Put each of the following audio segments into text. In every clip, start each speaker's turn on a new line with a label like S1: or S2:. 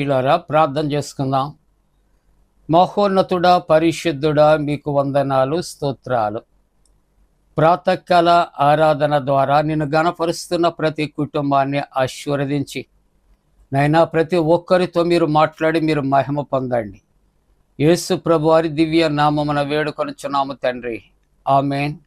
S1: ప్రియులారా, ప్రార్థన చేసుకుందాం. మహోన్నతుడా, పరిశుద్ధుడా, మీకు వందనాలు, స్తోత్రాలు. ప్రాతకాల ఆరాధన ద్వారా నిన్ను గణపరుస్తున్న ప్రతి కుటుంబాన్ని ఆశీర్వదించి నైనా ప్రతి ఒక్కరితో మీరు మాట్లాడి మీరు మహిమ పొందండి. యేసు ప్రభువారి దివ్య నామమున వేడుకొనుచున్నాము తండ్రి, ఆమేన్.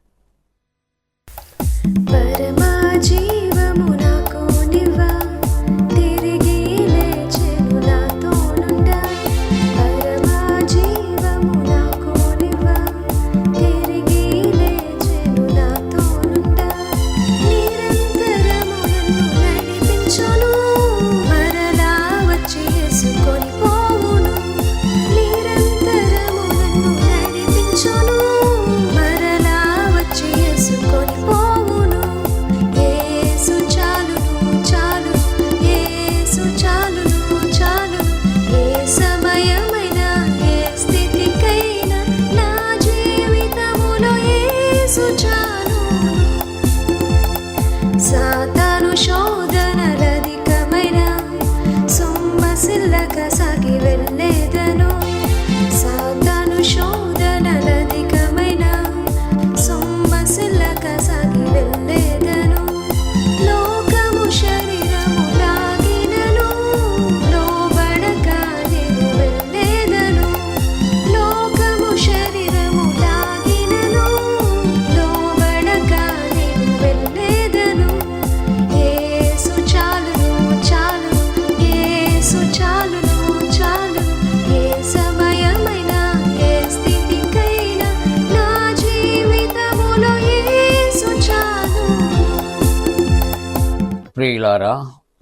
S1: ప్రియులారా,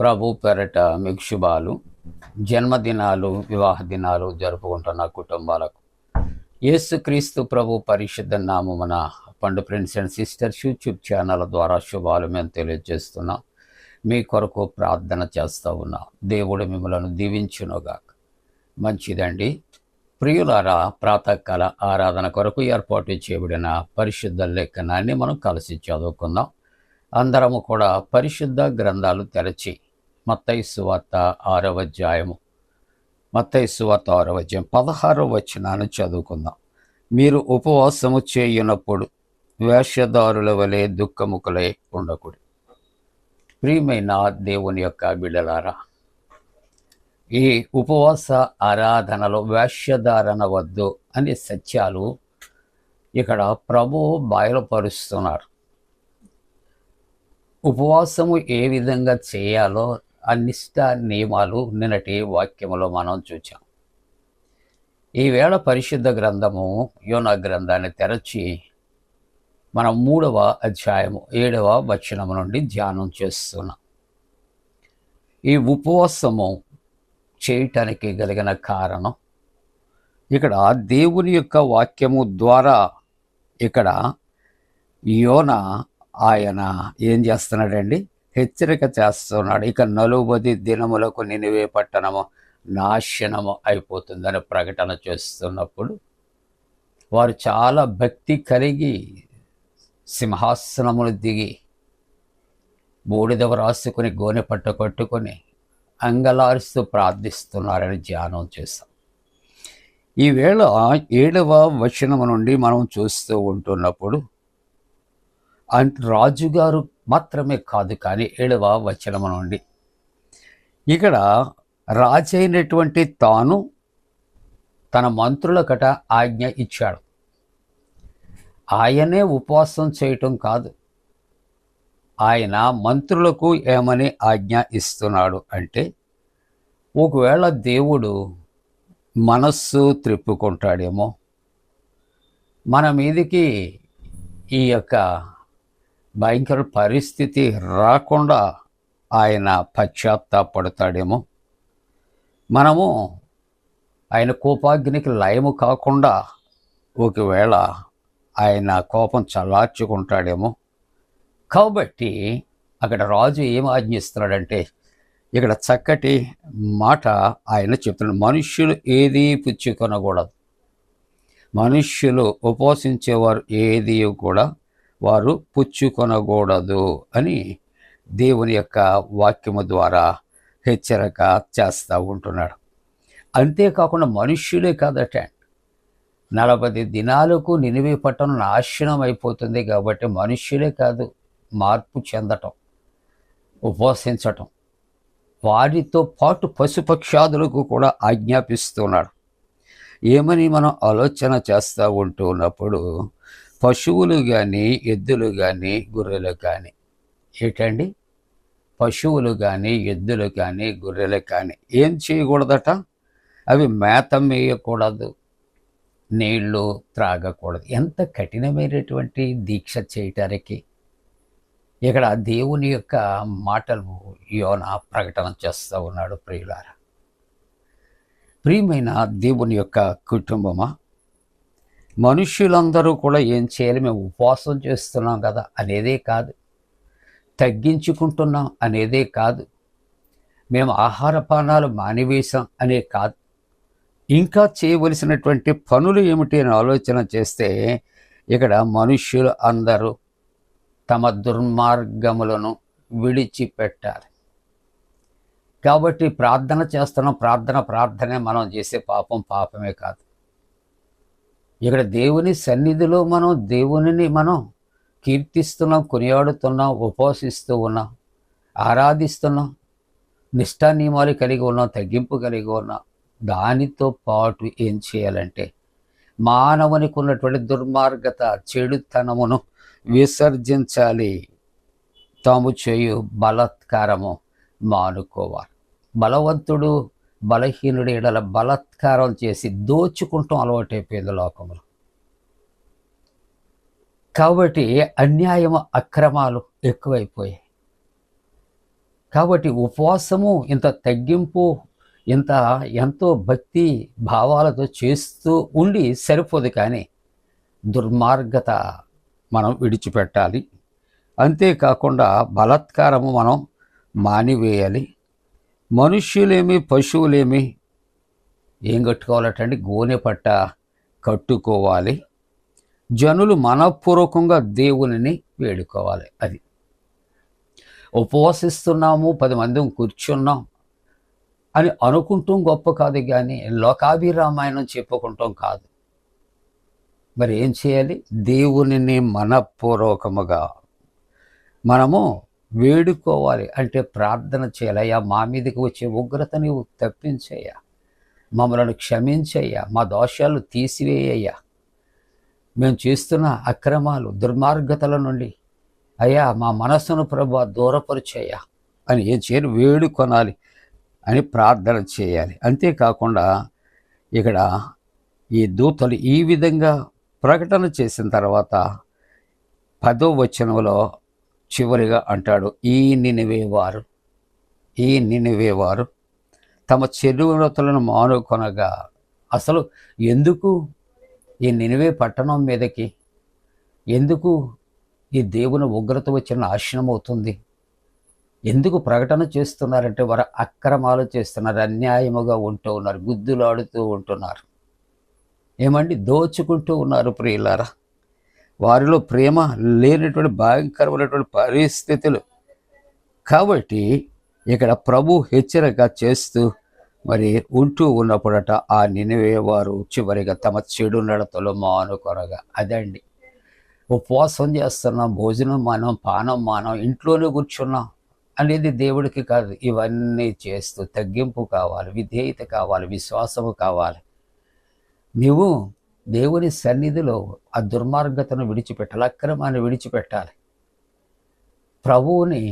S1: ప్రభు పెరట మీకు శుభాలు. జన్మదినాలు, వివాహ దినాలు జరుపుకుంటున్న కుటుంబాలకు యేసుక్రీస్తు ప్రభు పరిశుద్ధ నామమున పండు friends and sisters YouTube channel ద్వారా శుభాలు మేము తెలియజేస్తున్నాం. మీ కొరకు ప్రార్థన చేస్తూ ఉన్నాం. దేవుడు మిమ్మల్ని దీవించునుగాక. మంచిదండి. ప్రియులారా, ప్రాతకాల ఆరాధన కొరకు ఏర్పాటు చేయబడిన పరిశుద్ధ లేఖనాన్ని మనం కలిసి చదువుకుందాం. అందరము కూడా పరిశుద్ధ గ్రంథాలు తెరచి మత్తయి సువార్త 6వ అధ్యాయము, మత్తయి సువార్త 6వ అధ్యాయం 16వ వచనాన్ని చదువుకుందాం. మీరు ఉపవాసము చేయునప్పుడు వేషధారుల వలె దుఃఖముఖులై ఉండకూడదు. ప్రియమైన దేవుని యొక్క బిడ్డలారా, ఈ ఉపవాస ఆరాధనలో వేషధారణ వద్దు అనే సత్యాలు ఇక్కడ ప్రభువు బయలుపరుస్తున్నారు. ఉపవాసము ఏ విధంగా చేయాలో అనిష్ట నియమాలు నిన్నటి వాక్యములో మనం చూచాం. ఈవేళ పరిశుద్ధ గ్రంథము యోనా గ్రంథాన్ని తెరచి మనం 3వ అధ్యాయము 7వ వచనము నుండి ధ్యానం చేస్తున్నాం. ఈ ఉపవాసము చేయటానికి కలిగిన కారణం ఇక్కడ దేవుని యొక్క వాక్యము ద్వారా ఇక్కడ యోనా ఆయన ఏం చేస్తున్నాడండి? హెచ్చరిక చేస్తున్నాడు. ఇక 40 దినములకు నినివే పట్టణము నాశనము అయిపోతుందని ప్రకటన చేస్తున్నప్పుడు వారు చాలా భక్తి కలిగి సింహాసనములు దిగి బూడిదవ రాసుకుని గోనె పట్ట కట్టుకొని అంగలారుస్తూ ప్రార్థిస్తున్నారని ధ్యానం చేశాం. ఈవేళ 7వ వచనము నుండి మనం చూస్తూ ఉంటున్నప్పుడు రాజుగారు మాత్రమే కాదు, కానీ 7వ వచనము నుండి ఇక్కడ రాజైనటువంటి తాను తన మంత్రులకట ఆజ్ఞ ఇచ్చాడు. ఆయనే ఉపవాసం చేయటం కాదు, ఆయన మంత్రులకు ఏమని ఆజ్ఞ ఇస్తున్నాడు అంటే, ఒకవేళ దేవుడు మనస్సు త్రిప్పుకుంటాడేమో, మన మీదికి ఈ యొక్క భయంకర పరిస్థితి రాకుండా ఆయన పశ్చాత్తాపడతాడేమో, మనము ఆయన కోపాగ్నికి లయము కాకుండా ఒకవేళ ఆయన కోపం చల్లార్చుకుంటాడేమో. కాబట్టి అక్కడ రాజు ఏం ఆజ్ఞిస్తున్నాడంటే, ఇక్కడ చక్కటి మాట ఆయన చెప్తున్నాడు. మనుష్యులు ఏది పుచ్చుకొనకూడదు, మనుష్యులు ఉపవసించేవారు ఏది కూడా వారు పుచ్చుకొనకూడదు అని దేవుని యొక్క వాక్యము ద్వారా హెచ్చరిక చేస్తూ ఉంటున్నాడు. అంతేకాకుండా మనుష్యులే కాదట, 40 దినాలకు నినివే పట్టణం నాశనం అయిపోతుంది కాబట్టి మనుష్యులే కాదు, మార్పు చెందటం, ఉపవసించటం, వారితో పాటు పశుపక్షాదులకు కూడా ఆజ్ఞాపిస్తున్నాడు. ఏమని మనం ఆలోచన చేస్తూ ఉంటూ ఉన్నప్పుడు పశువులు కానీ, ఎద్దులు కానీ, గొర్రెలు కానీ, ఏంటండి, పశువులు కానీ, ఎద్దులు కానీ, గొర్రెలు కానీ ఏం చేయకూడదట? అవి మేత మేయకూడదు, నీళ్లు త్రాగకూడదు. ఎంత కఠినమైనటువంటి దీక్ష చేయటానికి ఇక్కడ దేవుని యొక్క మాటలు యోన ప్రకటన చేస్తూ ఉన్నాడు. ప్రియులారా, ప్రియమైన దేవుని యొక్క కుటుంబమా, మనుష్యులందరూ కూడా ఏం చేయాలి? మేము ఉపవాసం చేస్తున్నాం కదా అనేదే కాదు, తగ్గించుకుంటున్నాం అనేదే కాదు, మేము ఆహార పానాలు మానివేశాం అనే కాదు, ఇంకా చేయవలసినటువంటి పనులు ఏమిటి అని ఆలోచన చేస్తే ఇక్కడ మనుష్యులు అందరూ తమ దుర్మార్గములను విడిచిపెట్టాలి. కాబట్టి ప్రార్థన చేస్తున్నాం, ప్రార్థనే మనం చేసే పాపమే కాదు. ఇక్కడ దేవుని సన్నిధిలో మనం దేవునిని కీర్తిస్తున్నాం, కొనియాడుతున్నాం, ఉపవసిస్తూ ఉన్నాం, ఆరాధిస్తున్నాం, నిష్ఠా నియమాలు కలిగి ఉన్నాం, తగ్గింపు కలిగి ఉన్నాం. దానితో పాటు ఏం చేయాలంటే మానవునికి ఉన్నటువంటి దుర్మార్గత, చెడుతనమును విసర్జించాలి. తాము చేయు బలాత్కారము మానుకోవాలి. బలవంతుడు బలహీనుడు ఎడల బలాత్కారం చేసి దోచుకుంటాం అలవాటైపోయింది లోకంలో. కాబట్టి అన్యాయము, అక్రమాలు ఎక్కువైపోయాయి. కాబట్టి ఉపవాసము ఇంత తగ్గింపు, ఎంతో భక్తి భావాలతో చేస్తూ ఉండి సరిపోదు, కానీ దుర్మార్గత మనం విడిచిపెట్టాలి. అంతేకాకుండా బలాత్కారము మనం మానివేయాలి. మనుష్యులేమి పశువులేమి ఏం కట్టుకోవాలటండి? గోనె పట్ట కట్టుకోవాలి. జనులు మనపూర్వకంగా దేవునిని వేడుకోవాలి. అది ఉపవసిస్తున్నాము, 10 మంది కూర్చున్నాం అని అనుకుంటాం గొప్ప కాదు, కానీ లోకాభిరామాయణం చెప్పుకుంటాం కాదు. మరి ఏం చేయాలి? దేవునిని మనపూర్వకముగా మనము వేడుకోవాలి. అంటే ప్రార్థన చేయాలి. అయ్యా, మా మీదకి వచ్చే ఉగ్రత నీవు తప్పించయ్యా, మమ్మల్ని క్షమించయ్యా, మా దోషాలు తీసివేయ్యా, మేము చేస్తున్న అక్రమాలు, దుర్మార్గతల నుండి అయ్యా మా మనస్సును ప్రభువా దూరపరిచయ్యా అని ఏం చేయాలి? వేడుకొనాలి అని ప్రార్థన చేయాలి. అంతేకాకుండా ఇక్కడ ఈ దూతలు ఈ విధంగా ప్రకటన చేసిన తర్వాత 10వ వచనంలో చివరిగా అంటాడు, ఈ నినివే వారు తమ చెడువ్రతలను మానుకొనగా. అసలు ఎందుకు ఈ నినివే పట్టణం మీదకి ఎందుకు ఈ దేవుని ఉగ్రత వచ్చి నాశనం అవుతుంది? ఎందుకు ప్రకటన చేస్తున్నారంటే వారు అక్రమాలు చేస్తున్నారు, అన్యాయముగా ఉంటూ ఉన్నారు, గుద్దులాడుతూ ఉంటున్నారు, ఏమండి, దోచుకుంటూ ఉన్నారు. ప్రియులారా, వారిలో ప్రేమ లేనటువంటి భయంకరమైనటువంటి పరిస్థితులు. కాబట్టి ఇక్కడ ప్రభు హెచ్చరిక చేస్తూ మరి ఉంటూ ఉన్నప్పుడట ఆ నినివే వారు చివరిగా తమ చెడు నడతలు మానుకొనగా. అదండి, ఉపవాసం చేస్తున్నాం, భోజనం మానం, పానం మానం, ఇంట్లోనే కూర్చున్నాం అనేది దేవుడికి కాదు. ఇవన్నీ చేస్తూ తగ్గింపు కావాలి, విధేయత కావాలి, విశ్వాసము కావాలి. నీవు దేవుని సన్నిధిలో ఆ దుర్మార్గతను విడిచిపెట్టాలి, అక్రమాన్ని విడిచిపెట్టాలి. ప్రభువుని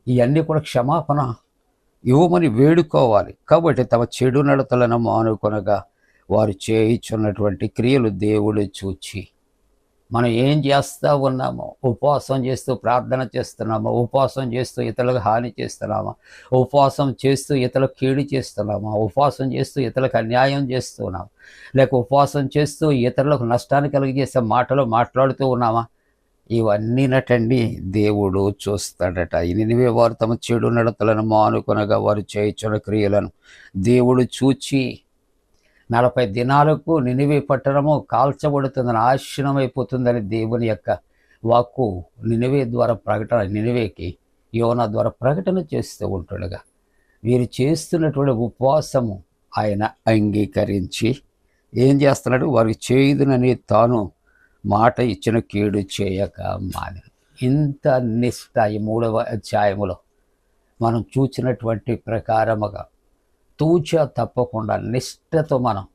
S1: ఇవన్నీ కూడా క్షమాపణ ఇవ్వమని వేడుకోవాలి. కాబట్టి తమ చెడు నడతలను మానుకొనగా వారు చేయించున్నటువంటి క్రియలు దేవుడు చూచి, మనం ఏం చేస్తూ ఉన్నామో, ఉపవాసం చేస్తూ ప్రార్థన చేస్తున్నామా, ఉపవాసం చేస్తూ ఇతరులకు హాని చేస్తున్నామా, ఉపవాసం చేస్తూ ఇతరులకు కీడు చేస్తున్నామా, ఉపవాసం చేస్తూ ఇతరులకు అన్యాయం చేస్తున్నామా, లేక ఉపవాసం చేస్తూ ఇతరులకు నష్టాన్ని కలిగజేసే మాటలు మాట్లాడుతూ ఉన్నామా? ఇవన్నీ నటండి దేవుడు చూస్తాడట. ఈ నినివే వారు తమ చెడు నడతలను మానుకొనగా వారు చేయించిన క్రియలను దేవుడు చూచి 40 దినాలకు నినివే పట్టణము కాల్చబడుతుంది, నాశనం అయిపోతుందని దేవుని యొక్క వాక్కు నినివే ద్వారా ప్రకటన, నినివేకి యోనా ద్వారా ప్రకటన చేస్తూ ఉంటుండగా వీరు చేస్తున్నటువంటి ఉపవాసము ఆయన అంగీకరించి ఏం చేస్తున్నాడు? వారికి చేయుదునని తాను మాట ఇచ్చిన కీడు చేయక మాని. ఇంత నిష్ట ఈ 3వ అధ్యాయములో మనం చూసినటువంటి ప్రకారముగా తూచా తప్పకుండా నిష్ఠతో మనం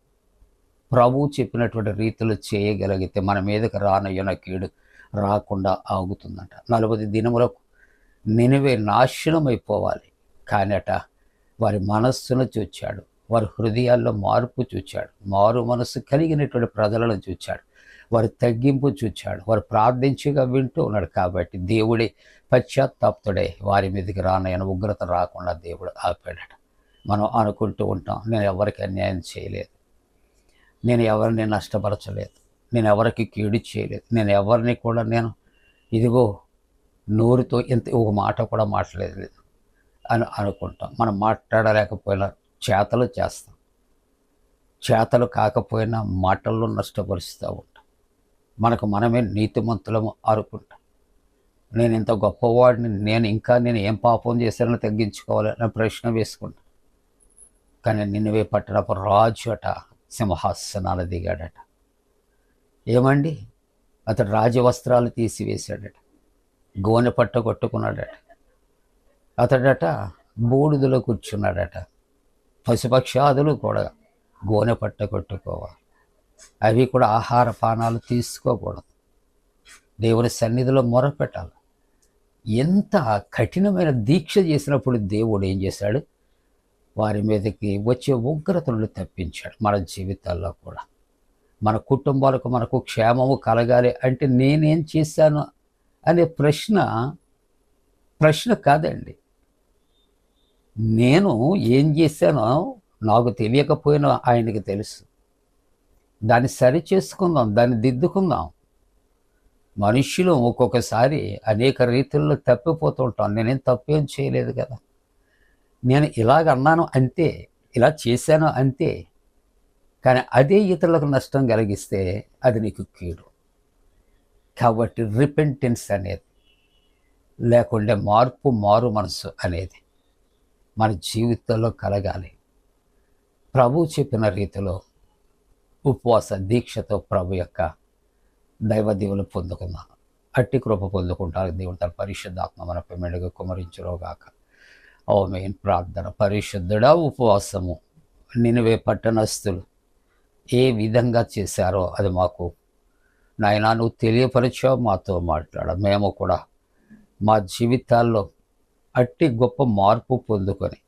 S1: ప్రభువు చెప్పినటువంటి రీతిలో చేయగలిగితే మన మీదకి రానయ్యున్న కీడు రాకుండా ఆగుతుందంట. 40 దినములకు నినివే నాశనమైపోవాలి. కానట వారి మనస్సును చూచాడు, వారి హృదయాల్లో మార్పు చూచాడు, మారు మనస్సు కలిగినటువంటి ప్రజలను చూచాడు, వారి తగ్గింపు చూచాడు, వారు ప్రార్థించగా వింటూ ఉన్నాడు. కాబట్టి దేవుడే పశ్చాత్తాప్తుడే వారి మీదకి రానయ్యన ఉగ్రత రాకుండా దేవుడు ఆపాడట. మనం అనుకుంటూ ఉంటాం, నేను ఎవరికి అన్యాయం చేయలేదు, నేను ఎవరిని నష్టపరచలేదు, నేను ఎవరికి కీడు చేయలేదు, నేను ఎవరిని కూడా నేను ఇదిగో నోరుతో ఇంత ఒక మాట కూడా మాట్లాడలేదు అని అనుకుంటాం. మనం మాట్లాడలేకపోయినా చేతలు చేస్తాం, చేతలు కాకపోయినా మాటల్లో నష్టపరుస్తూ ఉంటాం. మనకు మనమే నీతిమంతులము అనుకుంటాం. నేను ఇంత గొప్పవాడిని, నేను ఏం పాపం చేశానని తగ్గించుకోవాలి అని ప్రశ్న వేసుకుంటాం. కానీ నిన్నవే పట్టణపు రాజు అట సింహాసనాలు దిగాడట. ఏమండి, అతడు రాజవస్త్రాలు తీసివేశాడట, గోనె పట్ట కొట్టుకున్నాడట, అతడట బూడిదలో కూర్చున్నాడట. పశుపక్షాదులు కూడా గోనె పట్ట కొట్టుకోవాలి, అవి కూడా ఆహార పానాలు తీసుకోకూడదు, దేవుని సన్నిధిలో మొరపెట్టాలి. ఎంత కఠినమైన దీక్ష చేసినప్పుడు దేవుడు ఏం చేశాడు? వారి మీదకి వచ్చే ఉగ్రతలను తప్పించాడు. మన జీవితాల్లో కూడా మన కుటుంబాలకు మనకు క్షేమము కలగాలి అంటే నేనేం చేశాను అనే ప్రశ్న కాదండి. నేను ఏం చేశానో నాకు తెలియకపోయినా ఆయనకి తెలుసు. దాన్ని సరి చేసుకుందాం, దాన్ని దిద్దుకుందాం. మనుష్యులు ఒక్కొక్కసారి అనేక రీతుల్లో తప్పిపోతుంటాం. నేనేం తప్పేం చేయలేదు కదా, నేను ఇలాగ అన్నాను అంతే, ఇలా చేశాను అంతే. కానీ అదే ఇతరులకు నష్టం కలిగిస్తే అది నీకు కీడు. కాబట్టి రిపెంటెన్స్ అనేది లేకుంటే మారు మనసు అనేది మన జీవితంలో కలగాలి. ప్రభు చెప్పిన రీతిలో ఉపవాస దీక్షతో ప్రభు యొక్క దైవ దీవులు పొందుకుందాం. అట్టి కృప పొందుకుంటారు. దేవుడు తన పరిశుద్ధాత్మ మనపై మెండుగా కుమరించురోగాక. ఆమేన్. ప్రార్థన. పరిశుద్ధుడా, ఉపవాసము నినివే పట్టణస్థులు ఏ విధంగా చేశారో అది మాకు నాయనా నువ్వు తెలియపరిచావు, మాతో మాట్లాడ. మేము కూడా మా జీవితాల్లో అట్టి గొప్ప మార్పు పొందుకొని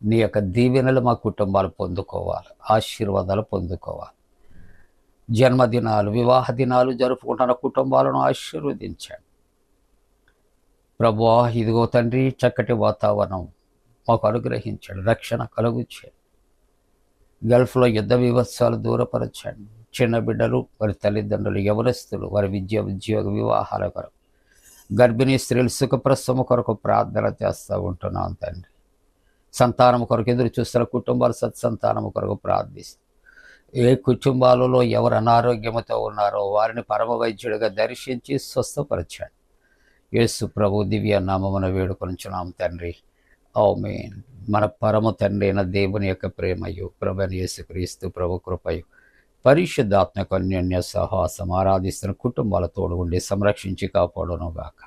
S1: నీ యొక్క దీవెనలు మా కుటుంబాలు పొందుకోవాలి, ఆశీర్వాదాలు పొందుకోవాలి. జన్మదినాలు, వివాహ దినాలు జరుపుకుంటున్న కుటుంబాలను ఆశీర్వదించండి ప్రభువా. ఇదిగో తండ్రి, చక్కటి వాతావరణం మాకు అనుగ్రహించండి, రక్షణ కలుగుచేయండి. గల్ఫ్లో యుద్ధ వివత్సాలు దూరపరచండి. చిన్న బిడ్డలు, వారి తల్లిదండ్రులు, యవనస్తులు, వారి ఉద్యోగ వివాహాల కొరకు, గర్భిణీ స్త్రీలు సుఖప్రసవం కొరకు ప్రార్థన చేస్తూ ఉంటున్నాం తండ్రి. సంతానం కొరకు ఎదురు చూస్తున్న కుటుంబాలు సత్సంతానం కొరకు ప్రార్థిస్తాం. ఏ కుటుంబాలలో ఎవరు అనారోగ్యంతో ఉన్నారో వారిని పరమ వైద్యుడిగా దర్శించి స్వస్థపరచండి. యేసు ప్రభు దివ్య నామమున వేడుకొనుచున్నాం తండ్రి. ఆమేన్. మన పరమ తండ్రి అయిన దేవుని యొక్క ప్రేమయు, ప్రభువైన యేసుక్రీస్తు ప్రభు కృపయు, పరిశుద్ధాత్మక అన్యోన్య సహవాసం ఆరాధిస్తున్న కుటుంబాల తోడు ఉండి సంరక్షించి కాపాడును గాక.